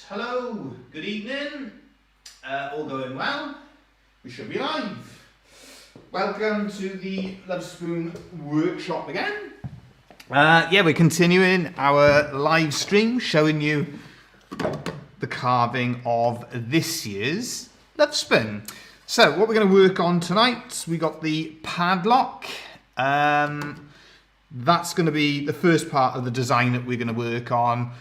Hello, good evening. All going well? We should be live. Welcome to the Lovespoon Workshop again. We're continuing our live stream showing you the carving of this year's Lovespoon. So what we're going to work on tonight, we got the padlock. That's going to be the first part of the design that we're going to work on.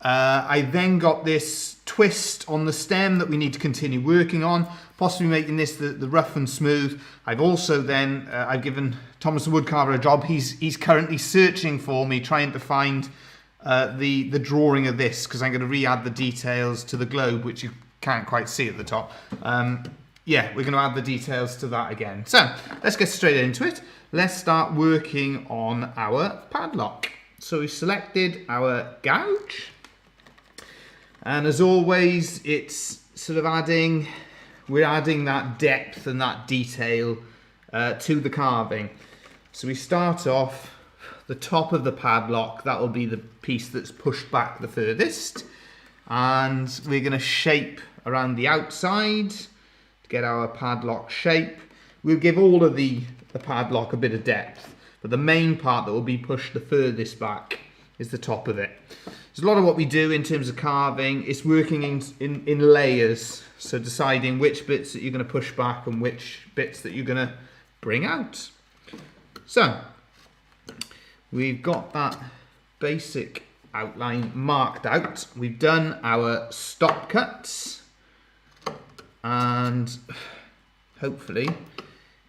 I then got this twist on the stem that we need to continue working on, possibly making this the rough and smooth. I've also then, I've given Thomas the Woodcarver a job. He's currently searching for me, trying to find the drawing of this, because I'm going to re-add the details to the globe, which you can't quite see at the top. We're going to add the details to that again. So let's get straight into it. Let's start working on our padlock. So we selected our gouge. And as always, it's sort of we're adding that depth and that detail to the carving. So we start off the top of the padlock, that will be the piece that's pushed back the furthest. And we're going to shape around the outside to get our padlock shape. We'll give all of the padlock a bit of depth, but the main part that will be pushed the furthest back is the top of it. There's a lot of what we do in terms of carving. It's working in layers, so deciding which bits that you're going to push back and which bits that you're going to bring out. So we've got that basic outline marked out. We've done our stop cuts, and hopefully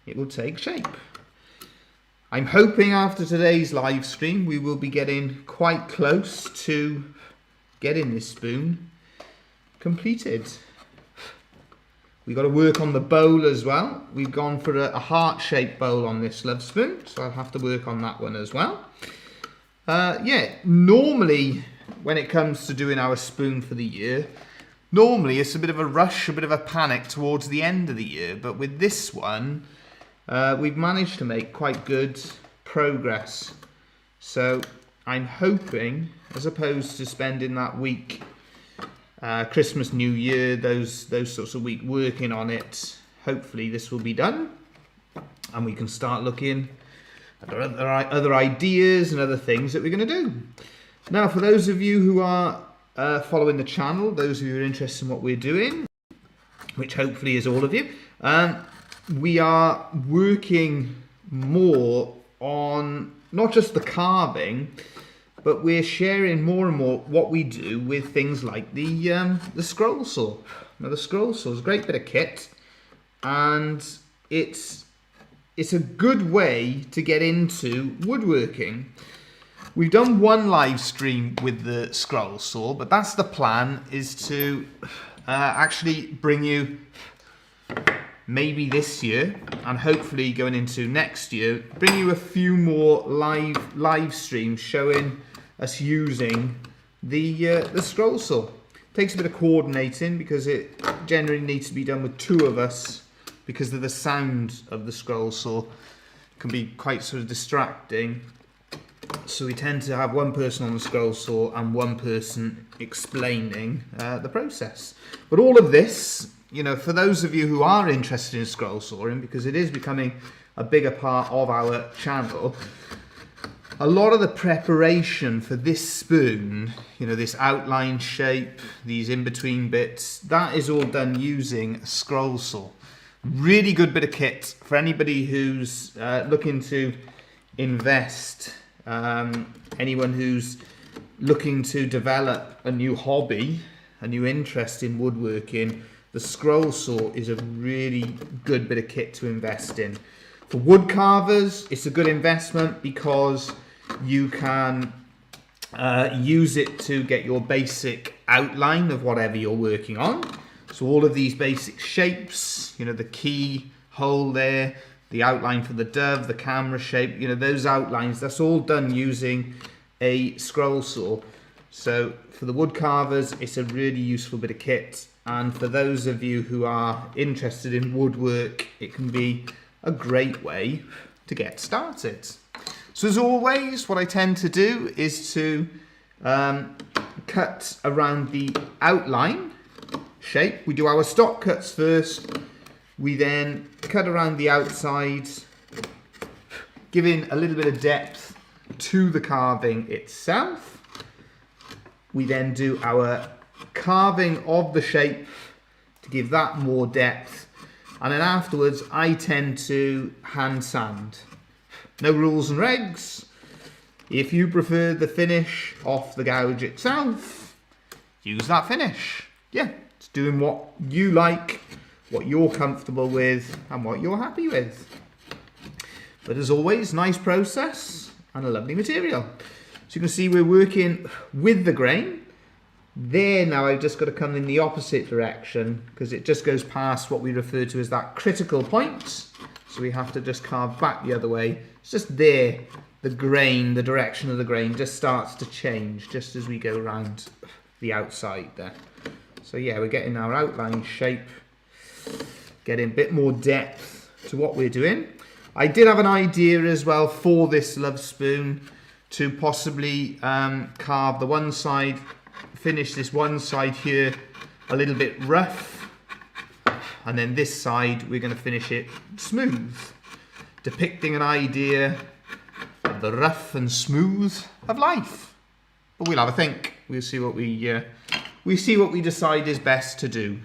it will take shape. I'm hoping after today's live stream we will be getting quite close to getting this spoon completed. We've got to work on the bowl as well. We've gone for a heart-shaped bowl on this Lovespoon, so I'll have to work on that one as well. Normally when it comes to doing our spoon for the year, normally it's a bit of a rush, a bit of a panic towards the end of the year, but with this one, we've managed to make quite good progress. So I'm hoping, as opposed to spending that week, Christmas, New Year, those sorts of week working on it, hopefully this will be done and we can start looking at other ideas and other things that we're going to do. Now, for those of you who are following the channel, those of you who are interested in what we're doing, which hopefully is all of you, we are working more on not just the carving, but we're sharing more and more what we do with things like the scroll saw. Now, the scroll saw is a great bit of kit, and it's a good way to get into woodworking. We've done one live stream with the scroll saw, but that's the plan, is to actually bring you, maybe this year and hopefully going into next year, bring you a few more live streams showing us using the scroll saw. It takes a bit of coordinating because it generally needs to be done with two of us, because of the sound of the scroll saw can be quite sort of distracting. So we tend to have one person on the scroll saw and one person explaining the process. But all of this, you know, for those of you who are interested in scroll sawing, because it is becoming a bigger part of our channel, a lot of the preparation for this spoon, you know, this outline shape, these in-between bits, that is all done using a scroll saw. Really good bit of kit for anybody who's looking to invest, anyone who's looking to develop a new hobby, a new interest in woodworking. The scroll saw is a really good bit of kit to invest in. For wood carvers, it's a good investment because you can use it to get your basic outline of whatever you're working on. So all of these basic shapes, you know, the key hole there, the outline for the dove, the camera shape, you know, those outlines, that's all done using a scroll saw. So for the wood carvers, it's a really useful bit of kit. And for those of you who are interested in woodwork, it can be a great way to get started. So as always, what I tend to do is to cut around the outline shape. We do our stock cuts first. We then cut around the outside, giving a little bit of depth to the carving itself. We then do our carving of the shape to give that more depth. And then afterwards, I tend to hand sand. No rules and regs. If you prefer the finish off the gouge itself, use that finish. Yeah, it's doing what you like, what you're comfortable with, and what you're happy with. But as always, nice process and a lovely material. So you can see we're working with the grain. There now I've just got to come in the opposite direction because it just goes past what we refer to as that critical point. So we have to just carve back the other way. It's just there, the grain, the direction of the grain just starts to change just as we go around the outside there. So yeah, we're getting our outline shape, getting a bit more depth to what we're doing. I did have an idea as well for this Lovespoon to possibly carve the one side, finish this one side here a little bit rough, and then this side we're going to finish it smooth, depicting an idea of the rough and smooth of life. But we'll have a think. We'll see what we decide is best to do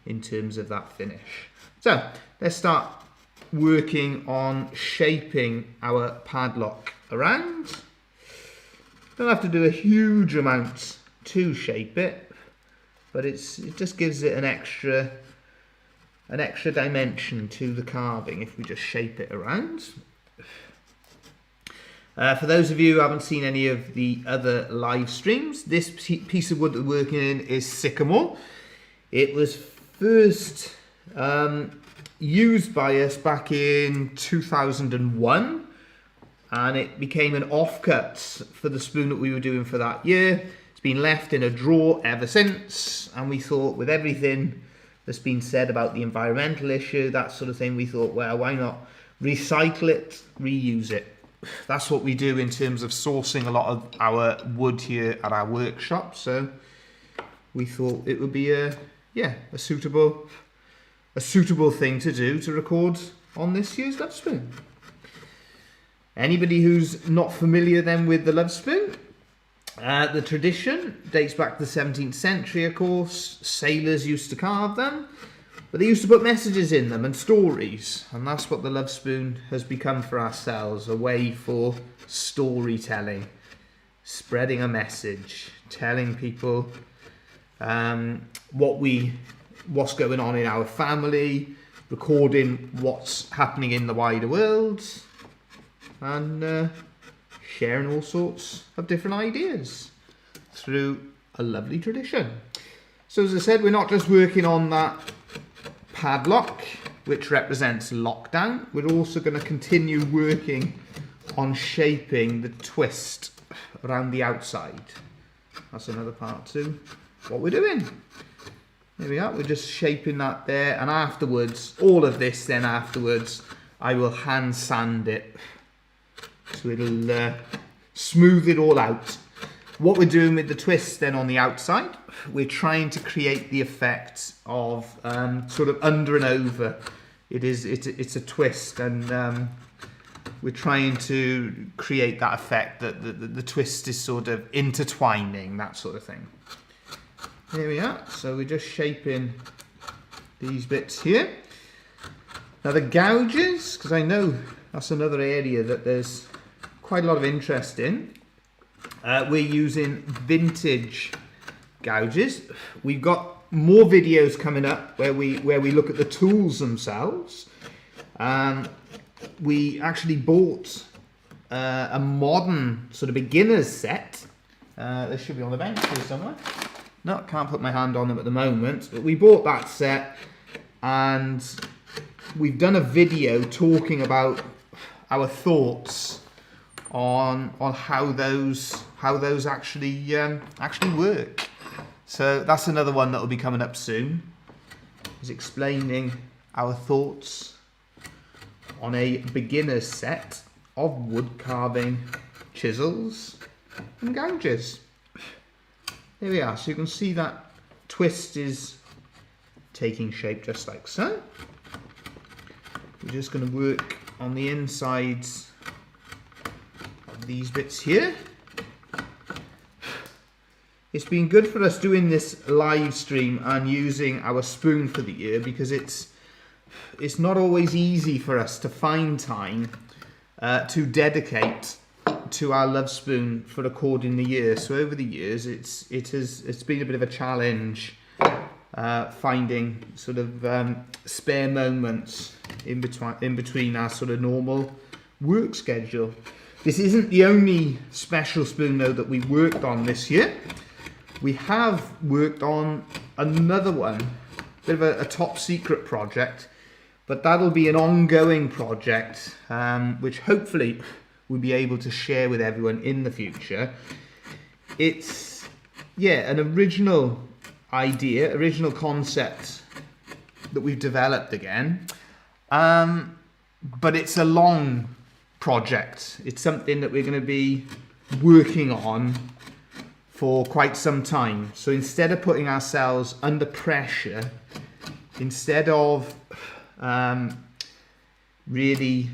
in terms of that finish. So let's start working on shaping our padlock around. Don't have to do a huge amount to shape it, but it just gives it an extra dimension to the carving if we just shape it around. For those of you who haven't seen any of the other live streams, this piece of wood that we're working in is Sycamore. It was first used by us back in 2001, and it became an offcut for the spoon that we were doing for that year. It's been left in a drawer ever since, and we thought with everything that's been said about the environmental issue, that sort of thing, we thought, well, why not recycle it, reuse it? That's what we do in terms of sourcing a lot of our wood here at our workshop. So we thought it would be a suitable thing to do to record on this year's Lovespoon. Anybody who's not familiar then with the Lovespoon, the tradition dates back to the 17th century, of course. Sailors used to carve them, but they used to put messages in them and stories, and that's what the Lovespoon has become for ourselves, a way for storytelling, spreading a message, telling people what's going on in our family, recording what's happening in the wider world, and sharing all sorts of different ideas through a lovely tradition. So as I said, we're not just working on that padlock, which represents lockdown. We're also going to continue working on shaping the twist around the outside. That's another part too, what we're doing. There we are, we're just shaping that there, and afterwards, all of this then afterwards, I will hand sand it so it'll smooth it all out. What we're doing with the twist then on the outside, we're trying to create the effect of sort of under and over. It's a twist, and we're trying to create that effect that the twist is sort of intertwining, that sort of thing. Here we are, so we're just shaping these bits here. Now the gouges, because I know that's another area that there's quite a lot of interest in. We're using vintage gouges. We've got more videos coming up where we look at the tools themselves. We actually bought a modern sort of beginner's set. They should be on the bench here somewhere. No, can't put my hand on them at the moment, but we bought that set, and we've done a video talking about our thoughts on how those actually work. So that's another one that will be coming up soon, is explaining our thoughts on a beginner's set of wood carving chisels and gouges. there we are. So you can see that twist is taking shape just like so. We're just going to work on the insides of these bits here. It's been good for us doing this live stream and using our spoon for the year, because it's not always easy for us to find time to dedicate to our Lovespoon for recording the year. So over the years, it's been a bit of a challenge finding sort of spare moments in between our sort of normal work schedule. This isn't the only special spoon though that we've worked on this year. We have worked on another one, a bit of a top secret project, but that'll be an ongoing project, which hopefully we'll be able to share with everyone in the future. It's, yeah, an original idea, original concept that we've developed again, but it's a long project. It's something that we're going to be working on for quite some time. So instead of putting ourselves under pressure, instead of really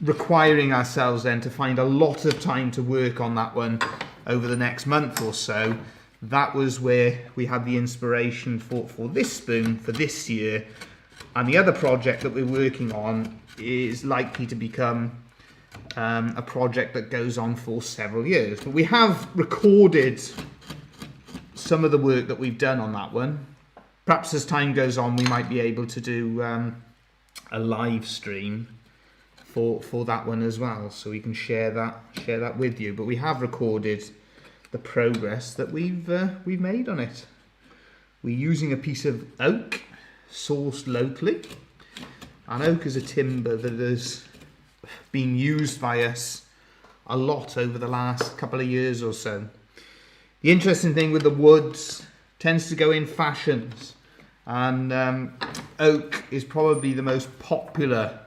requiring ourselves then to find a lot of time to work on that one over the next month or so, that was where we had the inspiration for this spoon for this year. And the other project that we're working on is likely to become a project that goes on for several years. But we have recorded some of the work that we've done on that one. Perhaps as time goes on, we might be able to do a live stream for that one as well, so we can share that with you. But we have recorded the progress that we've made on it. We're using a piece of oak sourced locally, and oak is a timber that has been used by us a lot over the last couple of years or so. The interesting thing with the woods tends to go in fashions, and oak is probably the most popular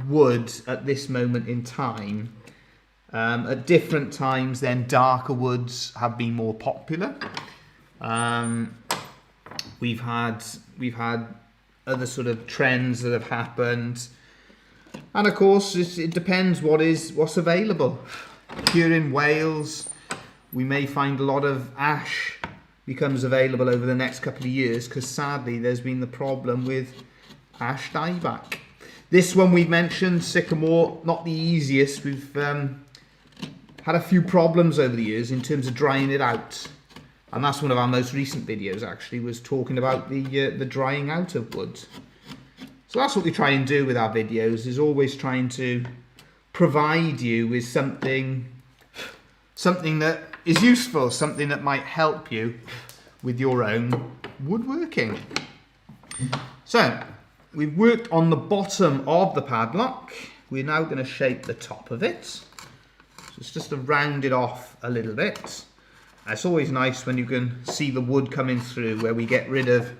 wood at this moment in time. At different times then darker woods have been more popular. We've had other sort of trends that have happened, and of course it depends what's available. Here in Wales we may find a lot of ash becomes available over the next couple of years, because sadly there's been the problem with ash dieback. This one we've mentioned, Sycamore, not the easiest. We've had a few problems over the years in terms of drying it out, and that's one of our most recent videos actually, was talking about the drying out of wood. So that's what we try and do with our videos, is always trying to provide you with something that is useful, something that might help you with your own woodworking. So we've worked on the bottom of the padlock. We're now going to shape the top of it. So it's just to round it off a little bit. It's always nice when you can see the wood coming through, where we get rid of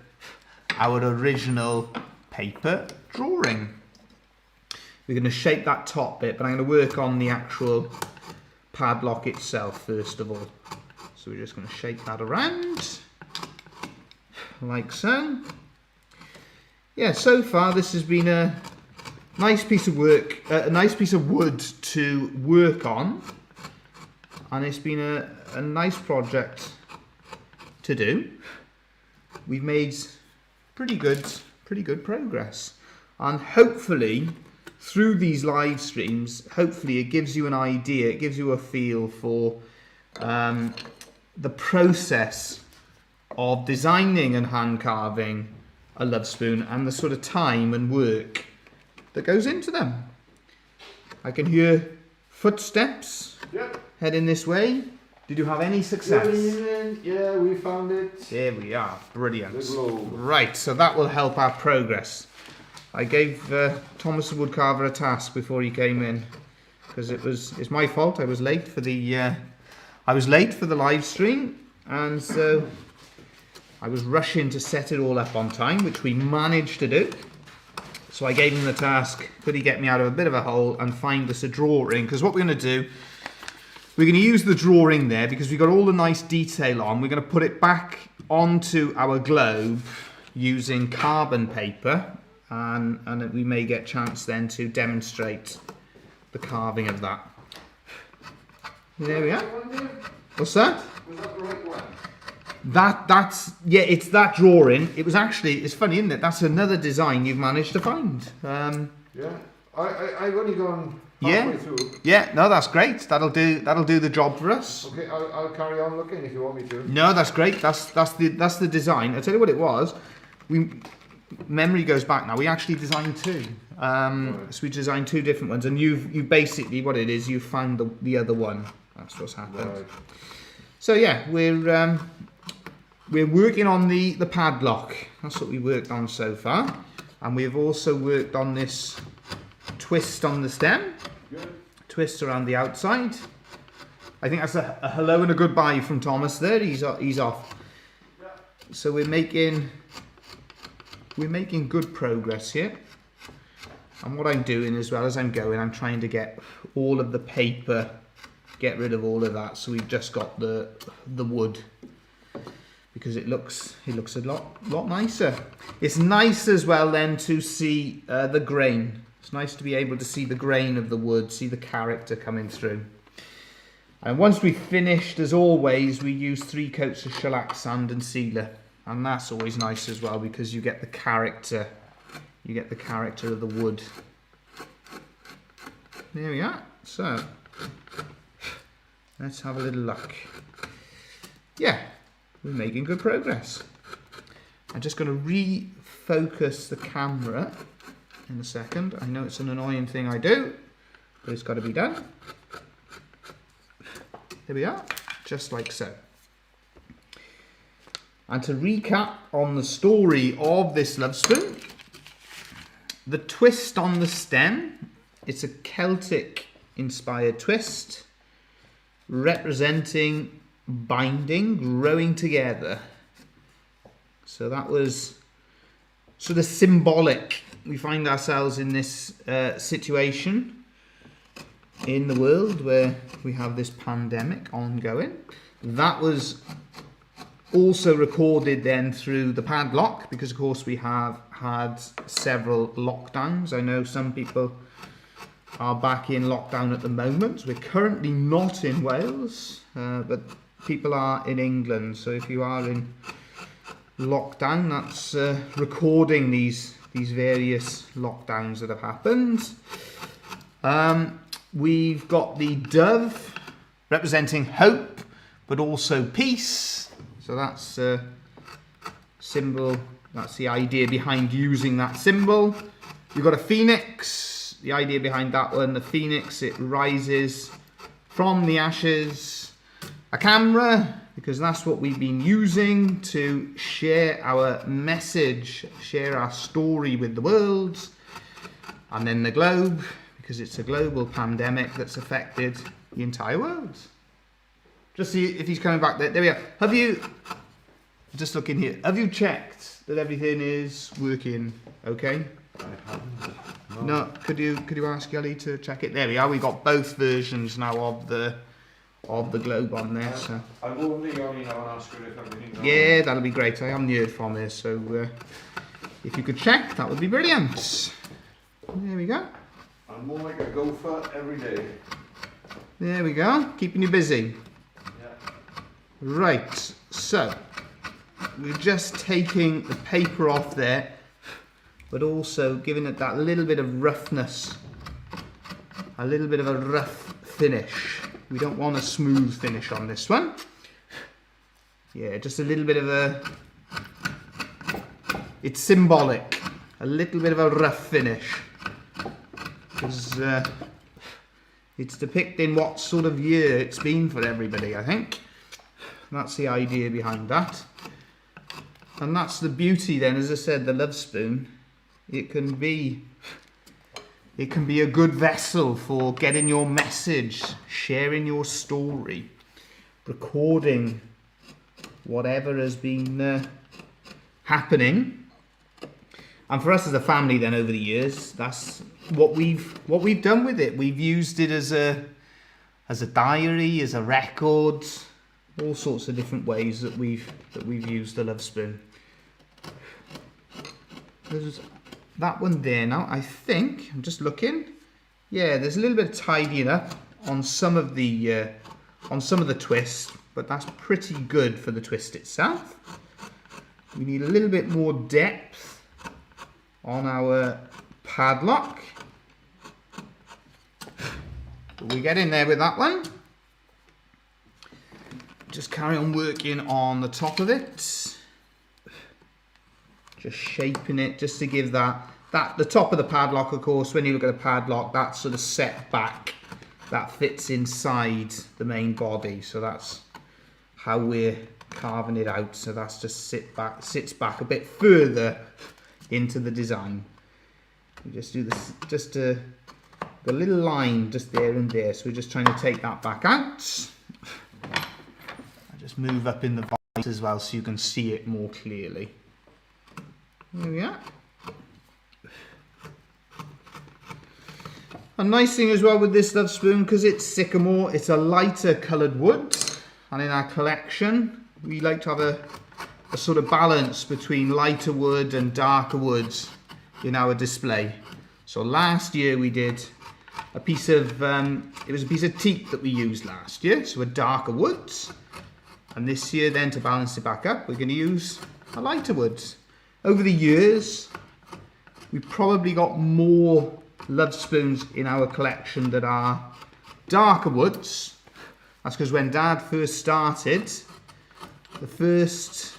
our original paper drawing. We're going to shape that top bit, but I'm going to work on the actual padlock itself first of all. So we're just going to shape that around like so. Yeah, so far this has been a nice piece of work, a nice piece of wood to work on, and it's been a nice project to do. We've made pretty good progress, and hopefully through these live streams, hopefully it gives you an idea, it gives you a feel for the process of designing and hand carving a Lovespoon, and the sort of time and work that goes into them. I can hear footsteps heading this way. Did you have any success? Yeah, we found it. There we are, brilliant. Right, so that will help our progress. I gave Thomas the woodcarver a task before he came in, because it's my fault. I was late for the live stream, and so I was rushing to set it all up on time, which we managed to do. So I gave him the task, could he get me out of a bit of a hole and find us a drawing? Because what we're going to do, we're going to use the drawing there because we've got all the nice detail on. We're going to put it back onto our globe using carbon paper, and we may get a chance then to demonstrate the carving of that. There we are. What's that? Was that the right one? Yeah, it's that drawing. It was actually, it's funny, isn't it? That's another design you've managed to find. Yeah, I've only gone halfway through. Yeah, no, that's great. That'll do the job for us. Okay, I'll carry on looking if you want me to. No, that's great. That's the design. I'll tell you what it was. Memory goes back now. We actually designed two. So we designed two different ones, and you basically what it is. You found the other one. That's what's happened. Right. So yeah, we're working on the padlock. That's what we worked on so far, and we've also worked on this twist on the stem. Good. Twist around the outside. I think that's a hello and a goodbye from Thomas there. He's off. Yeah. So we're making good progress here. And what I'm doing as well as I'm going, I'm trying to get all of the paper, get rid of all of that, so we've just got the wood, because it looks a lot nicer. It's nice as well then to see the grain. It's nice to be able to see the grain of the wood, see the character coming through. And once we've finished, as always, we use 3 coats of shellac sand and sealer, and that's always nice as well because you get the character. You get the character of the wood. There we are. So let's have a little look. Yeah, we're making good progress. I'm just going to refocus the camera in a second. I know it's an annoying thing I do, but it's got to be done. Here we are, just like so. And to recap on the story of this Lovespoon, the twist on the stem, it's a Celtic inspired twist representing binding, growing together. So that was sort of symbolic. We find ourselves in this situation in the world where we have this pandemic ongoing. That was also recorded then through the padlock, because of course we have had several lockdowns. I know some people are back in lockdown at the moment. We're currently not in Wales, but people are in England. So if you are in lockdown, that's recording these various lockdowns that have happened. We've got the dove representing hope, but also peace. So that's a symbol, that's the idea behind using that symbol. You've got a phoenix, the idea behind that one, the phoenix, it rises from the ashes. A camera, because that's what we've been using to share our message, share our story with the world. And then the globe, because it's a global pandemic that's affected the entire world. Just see if he's coming back there. There we are. Have you, just look in here, have you checked that everything is working okay? I haven't. No. Could you ask Ellie to check it? There we are. We've got both versions now of the globe on there. So I'll go on the Yoni now and ask her if everything's yeah, that'll be great. I am heard from her, so if you could check, that would be brilliant. There we go. I'm more like a gopher every day. There we go. Keeping you busy. Yeah. Right, so we're just taking the paper off there, but also giving it that little bit of roughness, a little bit of a rough finish. We don't want a smooth finish on this one. Yeah, just a little bit of a, it's symbolic, a little bit of a rough finish. Because it's depicting what sort of year it's been for everybody, I think. That's the idea behind that. And that's the beauty then, as I said, the Lovespoon. It can be a good vessel for getting your message, sharing your story, recording whatever has been happening. And for us as a family then over the years, that's what we've done with it. We've used it as as a diary, as a record, all sorts of different ways that we've used the Lovespoon. There's that one there now. I think I'm just looking. Yeah, there's a little bit of tidying up on some of the twist, but that's pretty good for the twist itself. We need a little bit more depth on our padlock. But we get in there with that one. Just carry on working on the top of it. Just shaping it just to give the top of the padlock, of course, when you look at a padlock, that's sort of set back. That fits inside the main body, so that's how we're carving it out. So that's just sits back a bit further into the design. We just do this, just the little line just there and there. So we're just trying to take that back out. I just move up in the vise as well so you can see it more clearly. There we are. A nice thing as well with this Lovespoon, because it's Sycamore, it's a lighter coloured wood, and in our collection we like to have a sort of balance between lighter wood and darker woods in our display. So last year we did a piece of, it was a piece of teak that we used last year, so a darker wood, and this year then to balance it back up we're going to use a lighter wood. Over the years we've probably got more Lovespoons in our collection that are darker woods. That's because when Dad first started, the first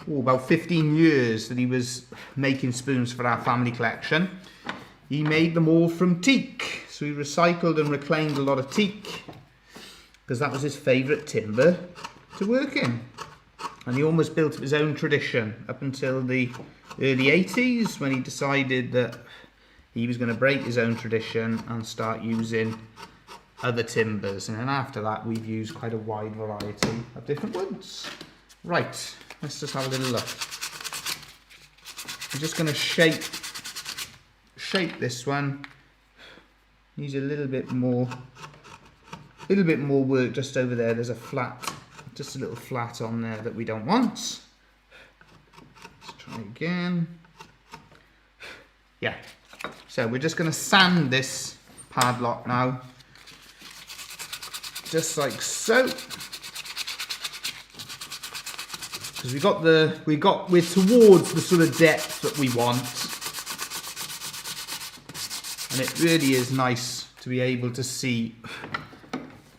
about 15 years that he was making spoons for our family collection, he made them all from teak. So he recycled and reclaimed a lot of teak because that was his favourite timber to work in. And he almost built his own tradition up until the early 80s when he decided that he was going to break his own tradition and start using other timbers. And then after that we've used quite a wide variety of different woods. Right, let's just have a little look. I'm just going to shape this one. Needs a little bit more work just over there. There's a flat, just a little flat on there that we don't want. Let's try again. Yeah. So we're just going to sand this padlock now, just like so, because we're towards the sort of depth that we want, and it really is nice to be able to see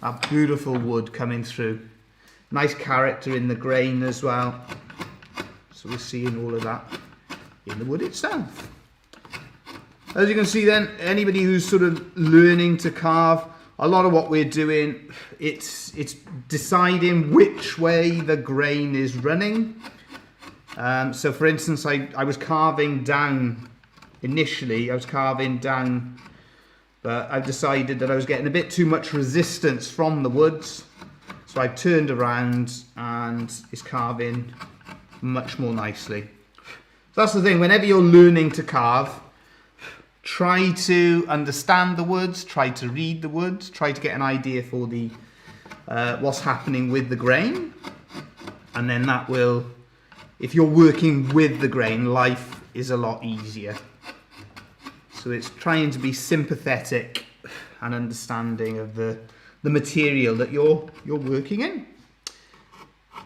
that beautiful wood coming through. Nice character in the grain as well, so we're seeing all of that in the wood itself. As you can see then, anybody who's sort of learning to carve, a lot of what we're doing, it's deciding which way the grain is running. So for instance, I was carving down, initially I was carving down, but I've decided that I was getting a bit too much resistance from the woods. So I've turned around and it's carving much more nicely. So that's the thing, whenever you're learning to carve, try to understand the woods, try to read the woods, try to get an idea for the what's happening with the grain, and then that will, if you're working with the grain, life is a lot easier. So it's trying to be sympathetic and understanding of the material that you're working in.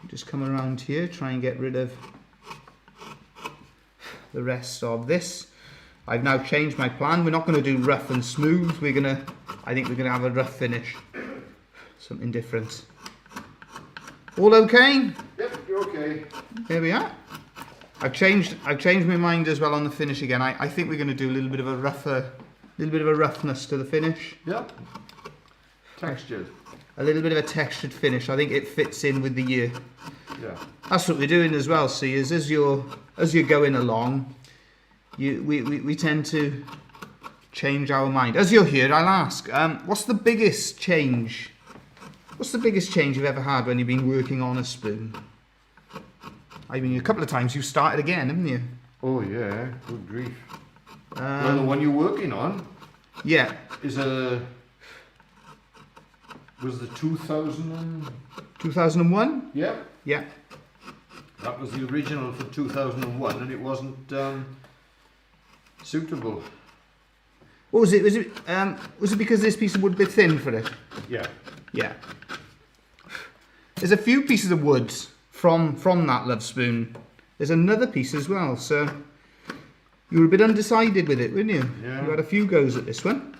Just come around here, try and get rid of the rest of this. I've now changed my plan. We're not going to do rough and smooth. I think we're gonna have a rough finish. Something different. All okay? Yep, you're okay. There we are. I've changed my mind as well on the finish again. I think we're going to do a little bit of a roughness to the finish. Yep. Textured. A little bit of a textured finish. I think it fits in with the year. Yeah. That's what we're doing as well. See, is as you're going along, we tend to change our mind. As you're here, I'll ask, what's the biggest change? What's the biggest change you've ever had when you've been working on a spoon? I mean, a couple of times you've started again, haven't you? Oh yeah, good grief. Well, the one you're working on, yeah, is a was the 2000 2001? Yeah. Yeah. That was the original for 2001, and it wasn't suitable. What was it? Was it because this piece of wood a bit thin for it? Yeah. Yeah. There's a few pieces of wood from that Lovespoon. There's another piece as well, so you were a bit undecided with it, weren't you? Yeah. You had a few goes at this one.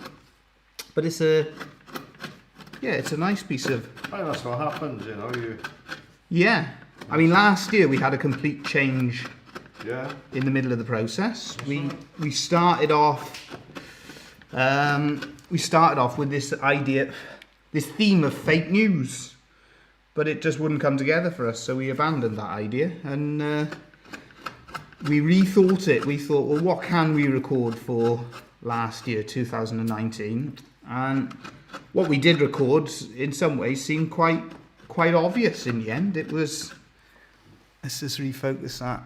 But it's a nice piece of... Well, that's what happens, you know. Yeah. I mean, last year we had a complete change in the middle of the process. We started off with this idea, this theme of fake news, but it just wouldn't come together for us, so we abandoned that idea and we rethought it. We thought, well, what can we record for last year, 2019? And what we did record, in some ways, seemed quite obvious in the end. It was... Let's just refocus that.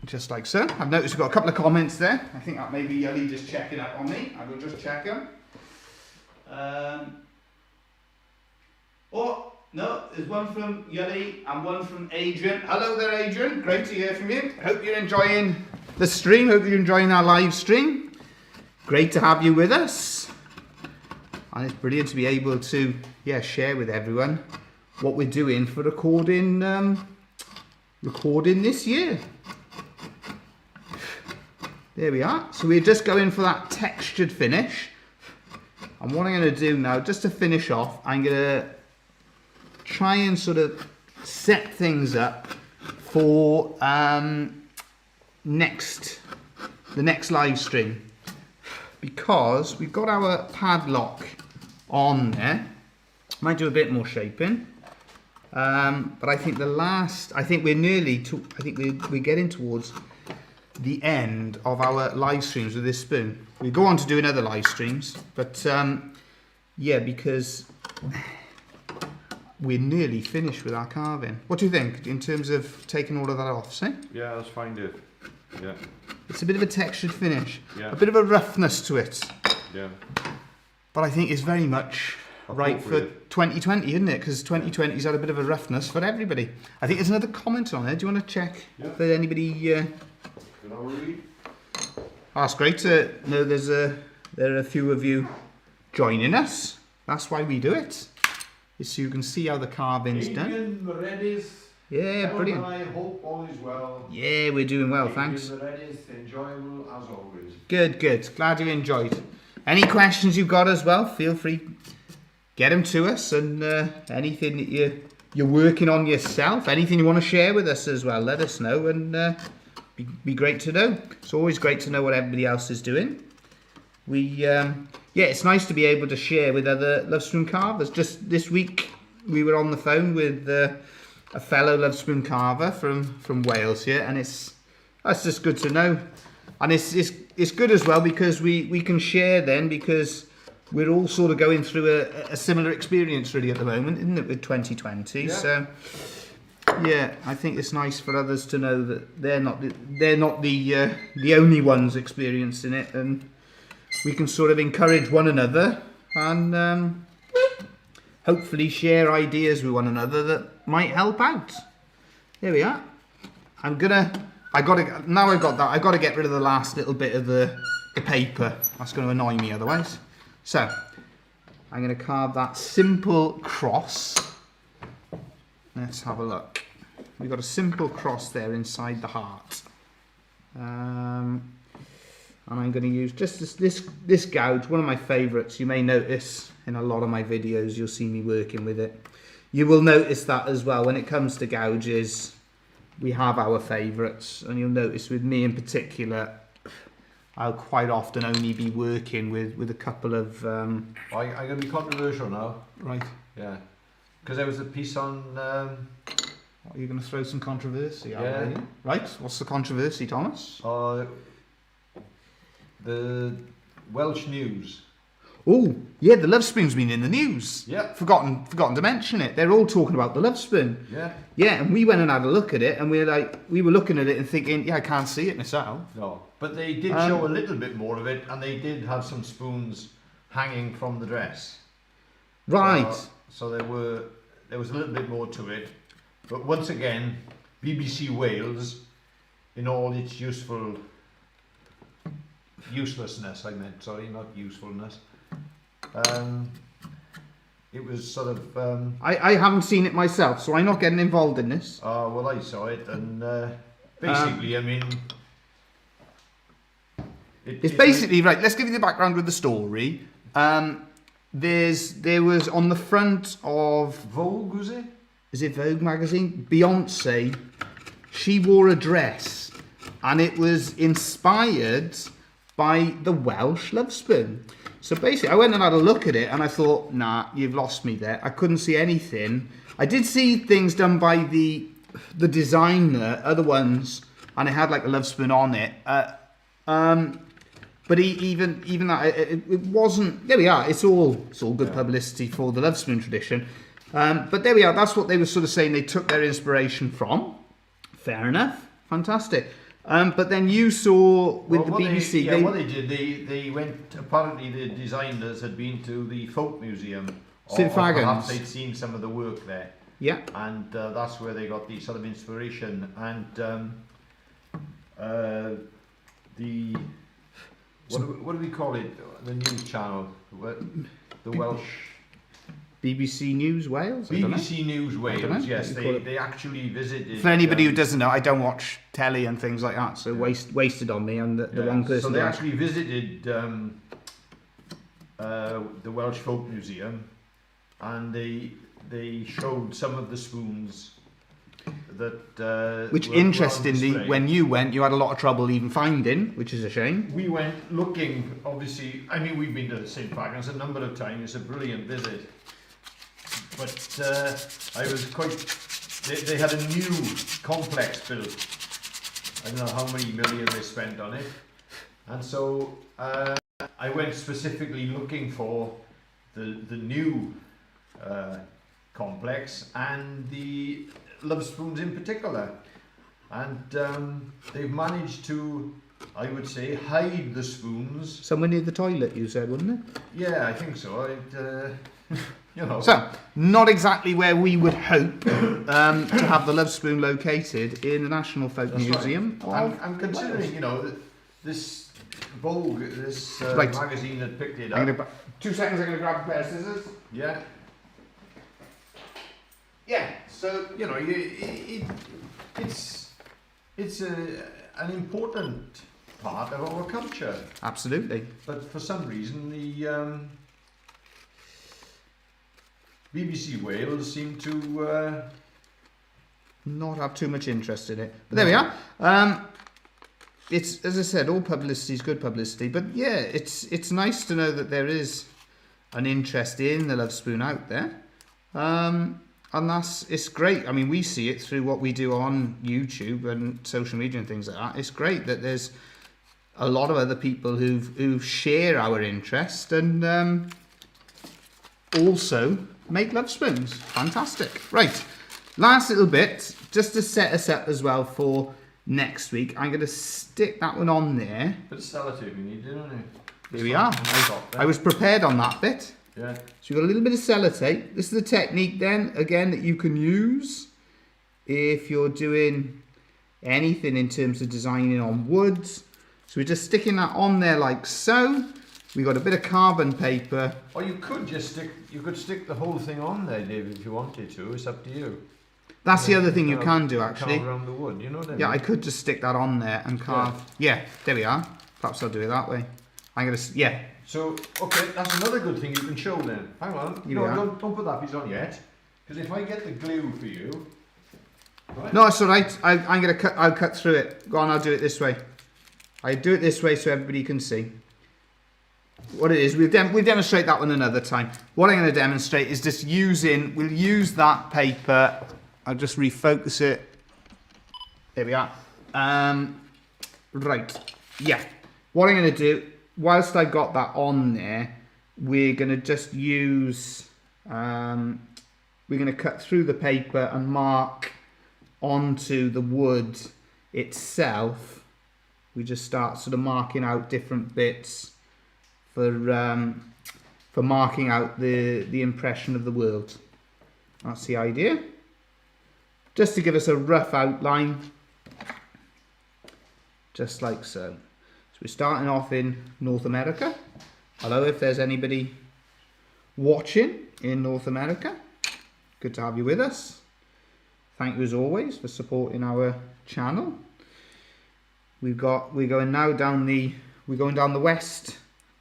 Just like so. I've noticed we've got a couple of comments there. I think that may be Yuli just checking up on me. I will just check them. Oh, no, there's one from Yuli and one from Adrian. Hello there, Adrian. Great to hear from you. Hope you're enjoying the stream. Hope you're enjoying our live stream. Great to have you with us. And it's brilliant to be able to, share with everyone what we're doing for recording this year. There we are. So we're just going for that textured finish. And what I'm going to do now, just to finish off, I'm going to try and sort of set things up for the next live stream, because we've got our padlock on there. Might do a bit more shaping. But I think we're getting towards the end of our live streams with this spoon. We go on to doing other live streams, but because we're nearly finished with our carving. What do you think in terms of taking all of that off, see? Yeah, that's fine, Dave. Yeah. It's a bit of a textured finish, yeah. A bit of a roughness to it. Yeah. But I think it's very much right for 2020, isn't it? Because 2020's had a bit of a roughness for everybody. I think there's another comment on there. Do you want to check if there's anybody? Can I read? Oh, that's great to know. There are a few of you joining us. That's why we do it, is so you can see how the carving's done. The Reddies. Yeah, brilliant. I hope all is well. Yeah, we're doing well, thanks. The Reddies, enjoyable as always. Good. Glad you enjoyed. Any questions you've got as well, feel free. Get them to us, and anything that you're working on yourself, anything you want to share with us as well, let us know, and be great to know. It's always great to know what everybody else is doing. It's nice to be able to share with other Lovespoon carvers. Just this week, we were on the phone with a fellow Lovespoon carver from Wales here, and that's just good to know, and it's good as well because we can share then, because we're all sort of going through a similar experience really at the moment, isn't it, with 2020? Yeah. So, I think it's nice for others to know that they're not the only ones experiencing it, and we can sort of encourage one another and hopefully share ideas with one another that might help out. There we are. I've got to get rid of the last little bit of the paper. That's going to annoy me otherwise. So, I'm going to carve that simple cross. Let's have a look. We've got a simple cross there inside the heart. And I'm going to use just this gouge, one of my favourites. You may notice in a lot of my videos, you'll see me working with it. You will notice that as well. When it comes to gouges, we have our favourites. And you'll notice with me in particular, I'll quite often only be working with a couple of... I'm going to be controversial now. Right. Yeah. Because there was a piece on... Are you going to throw some controversy out yeah. there? Right. What's the controversy, Thomas? The Welsh news. Oh, yeah, the Lovespoon's been in the news. Yeah. Forgotten to mention it. They're all talking about the Lovespoon. Yeah. Yeah, and we went and had a look at it, and we were looking at it and thinking, I can't see it myself. No, but they did show a little bit more of it, and they did have some spoons hanging from the dress. Right. So there was a little bit more to it, but once again, BBC Wales, in all its uselessness, I meant, sorry, not usefulness. It was sort of. I haven't seen it myself, so I'm not getting involved in this. Well, I saw it, and basically, I mean. It's basically, right, let's give you the background with the story. There was on the front of Vogue, was it? Is it Vogue magazine? Beyonce, she wore a dress and it was inspired by the Welsh Lovespoon. So basically, I went and had a look at it and I thought, nah, you've lost me there. I couldn't see anything. I did see things done by the designer, other ones, and it had like a Lovespoon on it. But even that, it wasn't. There we are. It's all good publicity for the Lovespoon tradition. But there we are. That's what they were sort of saying. They took their inspiration from. Fair enough. Fantastic. But then you saw with the BBC. What they did, they went. Apparently, the designers had been to the folk museum. St. Or perhaps they'd seen some of the work there. Yeah. And that's where they got the sort of inspiration and the. What do we call it? The news channel, the Welsh. BBC News Wales. BBC News Wales. Yes, they actually visited. For anybody who doesn't know, I don't watch telly and things like that, so wasted on me and the wrong person. So they actually visited the Welsh Folk Museum, and they showed some of the spoons. Which interestingly, when you went, you had a lot of trouble even finding, which is a shame. We went looking, obviously. I mean, we've been to St. Fagans a number of times. It's a brilliant visit. But I was quite. They had a new complex built. I don't know how many million they spent on it, and so I went specifically looking for the new complex and the Lovespoons in particular, and they've managed to, I would say, hide the spoons. Somewhere near the toilet, you said, wasn't it? Yeah, I think so. You know. So, not exactly where we would hope to have the Lovespoon located in the National Folk Museum. Right. I'm considering, you know, this Vogue, this magazine that picked it up. 2 seconds, I'm going to grab a pair of scissors. Yeah. Yeah. So, you know, it's an important part of our culture. Absolutely. But for some reason, the BBC Wales seem to not have too much interest in it. But there we are. It's, as I said, all publicity is good publicity. But yeah, it's nice to know that there is an interest in the Lovespoon out there. And it's great. I mean, we see it through what we do on YouTube and social media and things like that. It's great that there's a lot of other people who share our interest and also make Lovespoons. Fantastic. Right, last little bit, just to set us up as well for next week. I'm going to stick that one on there. Bit of sellotape you need, don't you? Here we are. I was prepared on that bit. Yeah. So you've got a little bit of sellotape. This is the technique then, again, that you can use if you're doing anything in terms of designing on woods. So we're just sticking that on there like so. We've got a bit of carbon paper. Or you could just stick the whole thing on there, David, if you wanted to. It's up to you. That's the other thing you can do, actually. Carve around the wood, you know what I mean? Yeah, I could just stick that on there and carve. Yeah, there we are. Perhaps I'll do it that way. I'm going to, yeah. So, okay, that's another good thing you can show then. Hang on. No, don't put that piece on yet. Because if I get the glue for you... Right? No, it's all right. I'm going to cut. I'll cut through it. Go on, I'll do it this way. I do it this way so everybody can see what it is. We'll demonstrate that one another time. What I'm going to demonstrate is just we'll use that paper. I'll just refocus it. There we are. Right. Yeah. What I'm going to do, whilst I got that on there, we're going to just use, we're going to cut through the paper and mark onto the wood itself. We just start sort of marking out different bits for for marking out the impression of the world. That's the idea. Just to give us a rough outline, just like so. So we're starting off in North America. Hello, if there's anybody watching in North America, good to have you with us. Thank you as always for supporting our channel. We're going down the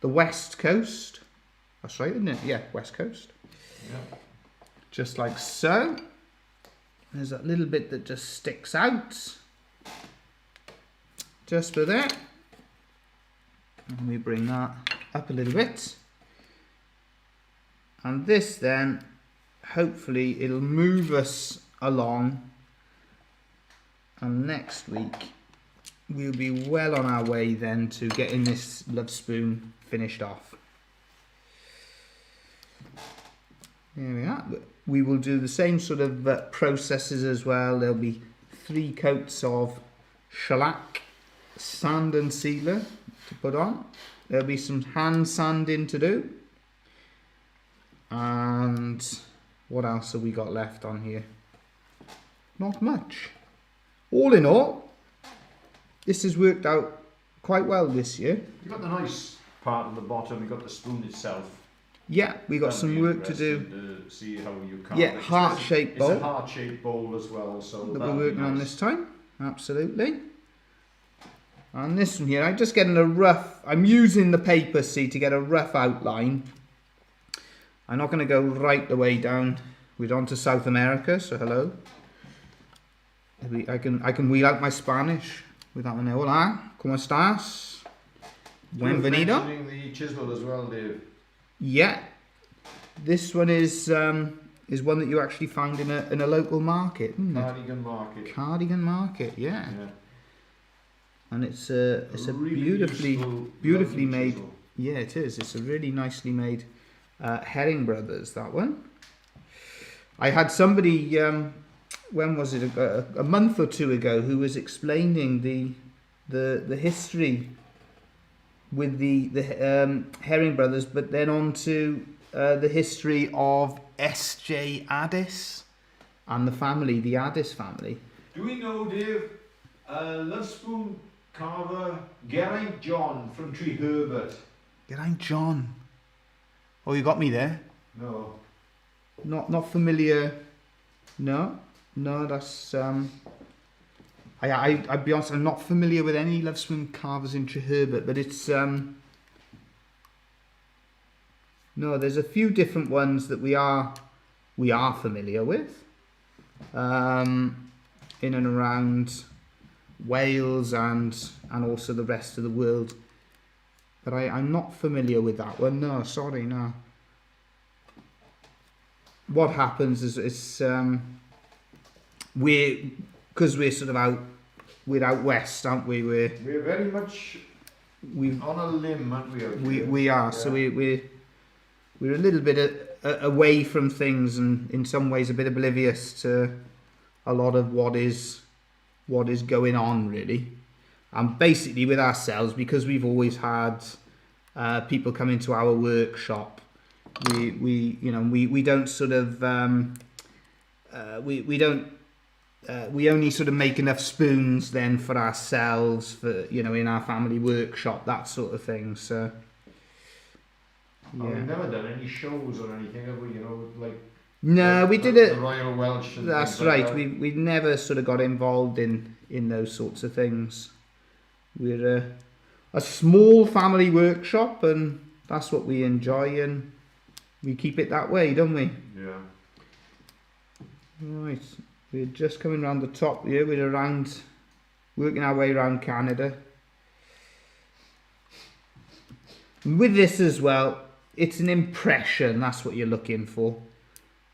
west coast. That's right, isn't it? Yeah, west coast. Yeah. Just like so. There's that little bit that just sticks out. Just for that. And we bring that up a little bit. And this then, hopefully it'll move us along. And next week, we'll be well on our way then to getting this Lovespoon finished off. There we are. We will do the same sort of processes as well. There'll be 3 coats of shellac, sand and sealer to put on. There'll be some hand sanding to do. And what else have we got left on here? Not much. All in all, this has worked out quite well this year. You've got the nice part at the bottom, you've got the spoon itself. Yeah, we got That'll some be work to do. interesting to see how you carve Yeah, it. heart-shaped bowl. It's a heart-shaped bowl as well, so That that'll we're be working on nice. this time. Absolutely. And this one here, I'm just getting a rough, I'm using the paper, see, to get a rough outline. I'm not going to go right the way down. We're on to South America, so hello. I can wheel out my Spanish with that one there. Hola, ¿cómo estás? Bienvenido. Mentioning the chisel as well, Dave. Yeah, this one is one that you actually found in a local market, isn't it? Cardigan Market. Cardigan Market, yeah. Yeah. And it's a Really beautifully useful, beautifully lovely made. chisel. Yeah, it is. It's a really nicely made Herring Brothers, that one. I had somebody when was it, a month or 2 ago, who was explaining the history with the Herring Brothers, but then on to the history of S.J. Addis and the family, the Addis family. Do we know, Dave, Lovespoon carver Geraint John from Tree Herbert? Geraint John. Oh, you got me there. No. Not familiar. No, that's I'd be honest, I'm not familiar with any Lovespoon carvers in Treherbert, but it's no, there's a few different ones that we are familiar with in and around Wales and also the rest of the world, but I'm not familiar with that one. No, sorry, no. What happens is because we're sort of out west, aren't we? We're very much on a limb, aren't we? We are. Yeah. So we're a little bit away from things, and in some ways a bit oblivious to a lot of what is going on, really. And basically with ourselves, because we've always had people come into our workshop, we don't sort of we only sort of make enough spoons then for ourselves, for in our family workshop, that sort of thing. So yeah. We've never done any shows or anything, have we? No, we did it. The Royal Welsh. And that's right. Like that. We never sort of got involved in those sorts of things. We're a small family workshop, and that's what we enjoy, and we keep it that way, don't we? Yeah. Right. We're just coming around the top here. We're working our way around Canada. And with this as well, it's an impression. That's what you're looking for.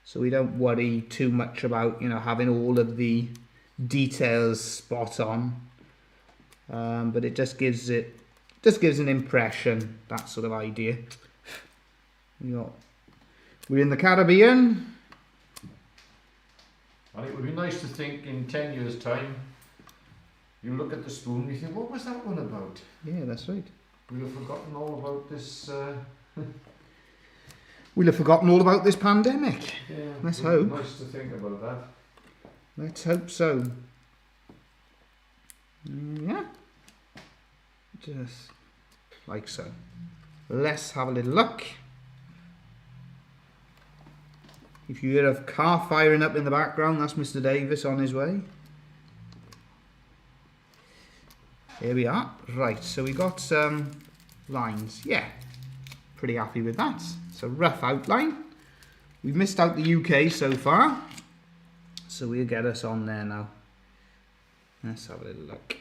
So we don't worry too much about having all of the details spot on. But it just gives an impression. That sort of idea. We're in the Caribbean. And it would be nice to think in 10 years' time, you look at the spoon and you think, what was that one about? Yeah, that's right. We'd have forgotten all about this. we'll have forgotten all about this pandemic. Yeah, Let's hope. Nice to think about that. Let's hope so. Yeah. Just like so. Let's have a little look. If you hear a car firing up in the background, that's Mr. Davis on his way. Here we are. Right, so we got some lines. Yeah, pretty happy with that. It's a rough outline. We've missed out the UK so far, so we'll get us on there now. Let's have a little look.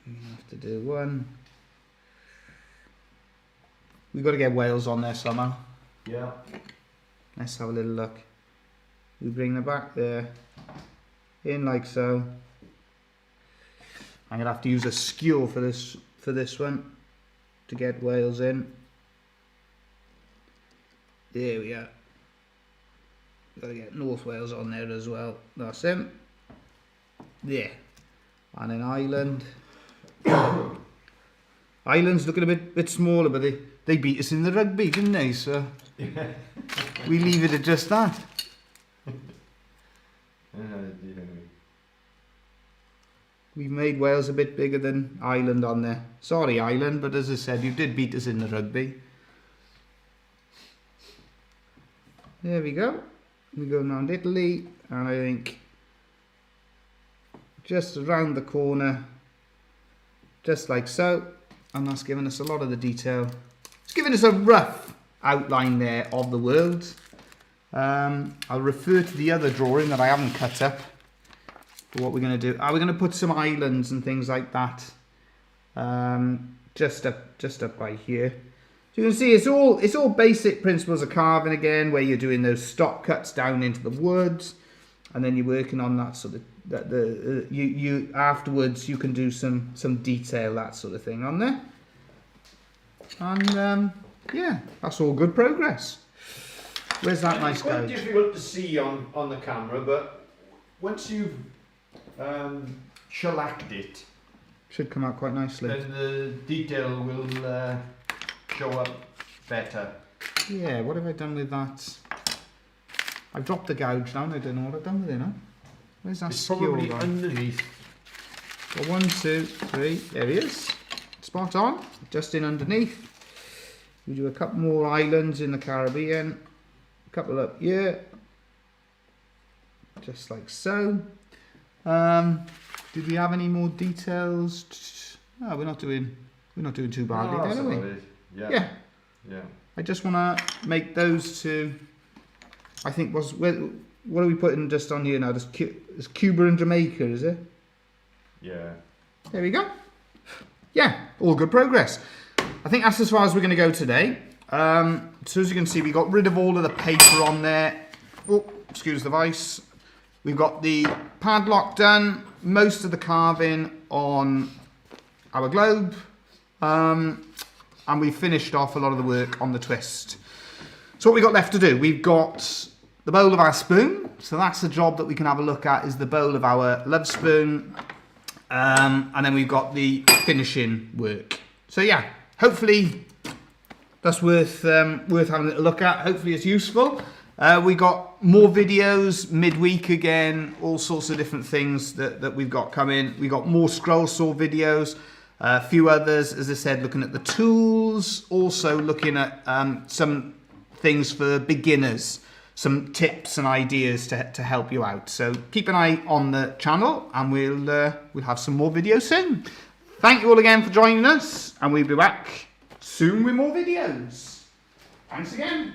We have to do one. We've got to get Wales on there somehow. Yeah. Let's have a little look. We bring the back there, in like so. I'm gonna have to use a skewer for this one to get Wales in. There we are. Got to get North Wales on there as well. That's him. There. And then Ireland. Ireland's looking a bit smaller, but they beat us in the rugby, didn't they? So we leave it at just that. We've made Wales a bit bigger than Ireland on there. Sorry, Ireland, but as I said, you did beat us in the rugby. There we go. We go around Italy, and I think just around the corner, just like so. And that's giving us a lot of the detail. It's giving us a rough outline there of the world. I'll refer to the other drawing that I haven't cut up for what we're going to do. We're going to put some islands and things like that just up by here. So you can see it's all basic principles of carving again, where you're doing those stock cuts down into the woods, and then you're working on that sort of you afterwards you can do some detail, that sort of thing on there. And yeah, that's all good progress. Where's that nice guy? It's quite difficult to see on the camera, but once you've shellacked it, should come out quite nicely. then the detail will show up better. Yeah, what have I done with that? I've dropped the gouge down. I don't know what I've done with it now. Where's that It's skewer probably gone? underneath. Well, 1, 2, 3. There he is. Spot on. Just in underneath. We do a couple more islands in the Caribbean. A couple up here. Just like so. Did we have any more details? No, we're not doing too badly, that's are we? about it. Yeah. Yeah. Yeah. I just want to make those two. I think what are we putting just on here now? There's Cuba and Jamaica, is it? Yeah. There we go. Yeah, all good progress. I think that's as far as we're going to go today. So as you can see, we got rid of all of the paper on there. Oh, excuse the voice. We've got the padlock done, most of the carving on our globe, and we finished off a lot of the work on the twist. So what we've got left to do, we've got the bowl of our spoon. So that's the job that we can have a look at, is the bowl of our Lovespoon. And then we've got the finishing work. So yeah, hopefully that's worth having a little look at. Hopefully it's useful. We got more videos midweek again, all sorts of different things that we've got coming. We got more scroll saw videos, a few others, as I said, looking at the tools, also looking at some things for beginners, some tips and ideas to help you out. So keep an eye on the channel, and we'll have some more videos soon. Thank you all again for joining us, and we'll be back soon with more videos. Thanks again.